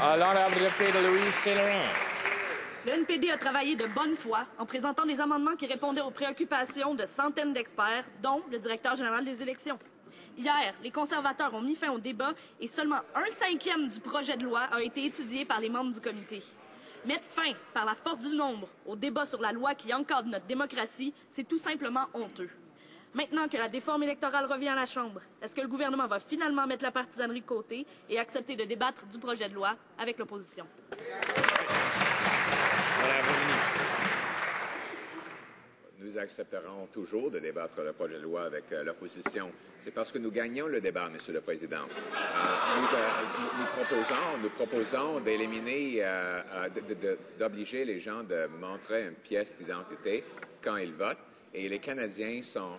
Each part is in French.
L'honorable député de Louise Saint-Laurent. Le NPD a travaillé de bonne foi en présentant des amendements qui répondaient aux préoccupations de centaines d'experts, dont le directeur général des élections. Hier, les conservateurs ont mis fin au débat et seulement 1/5 du projet de loi a été étudié par les membres du comité. Mettre fin, par la force du nombre, au débat sur la loi qui encadre notre démocratie, c'est tout simplement honteux. Maintenant que la déforme électorale revient à la Chambre, est-ce que le gouvernement va finalement mettre la partisanerie de côté et accepter de débattre du projet de loi avec l'opposition? Nous accepterons toujours de débattre le projet de loi avec l'opposition. C'est parce que nous gagnons le débat, Monsieur le Président. Nous proposons d'éliminer, d'obliger les gens de montrer une pièce d'identité quand ils votent. Et les Canadiens sont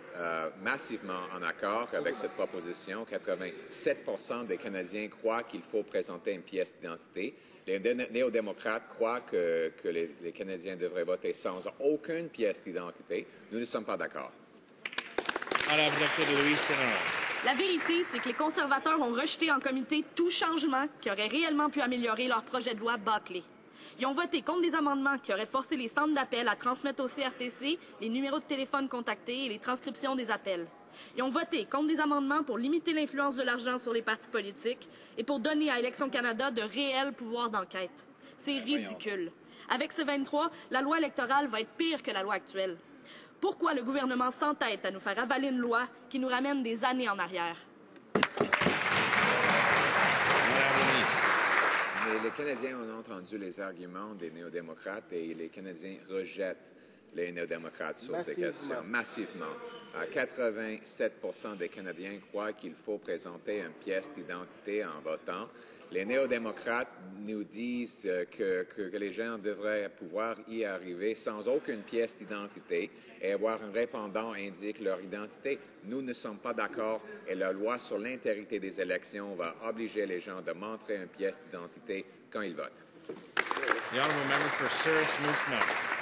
massivement en accord avec cette proposition. 87% des Canadiens croient qu'il faut présenter une pièce d'identité. Les néo-démocrates croient que les Canadiens devraient voter sans aucune pièce d'identité. Nous ne sommes pas d'accord. La vérité, c'est que les conservateurs ont rejeté en comité tout changement qui aurait réellement pu améliorer leur projet de loi bâclé. Ils ont voté contre des amendements qui auraient forcé les centres d'appel à transmettre au CRTC les numéros de téléphone contactés et les transcriptions des appels. Ils ont voté contre des amendements pour limiter l'influence de l'argent sur les partis politiques et pour donner à Élections Canada de réels pouvoirs d'enquête. C'est ridicule. Avec ce 23, la loi électorale va être pire que la loi actuelle. Pourquoi le gouvernement s'entête à nous faire avaler une loi qui nous ramène des années en arrière? Les Canadiens ont entendu les arguments des néo-démocrates et les Canadiens rejettent les néo-démocrates sur ces questions massivement. 87% des Canadiens croient qu'il faut présenter une pièce d'identité en votant. Les néo-démocrates nous disent que les gens devraient pouvoir y arriver sans aucune pièce d'identité et avoir un répondant indique leur identité. Nous ne sommes pas d'accord et la loi sur l'intégrité des élections va obliger les gens de montrer une pièce d'identité quand ils votent. The honourable member for Souris Moose Mountain.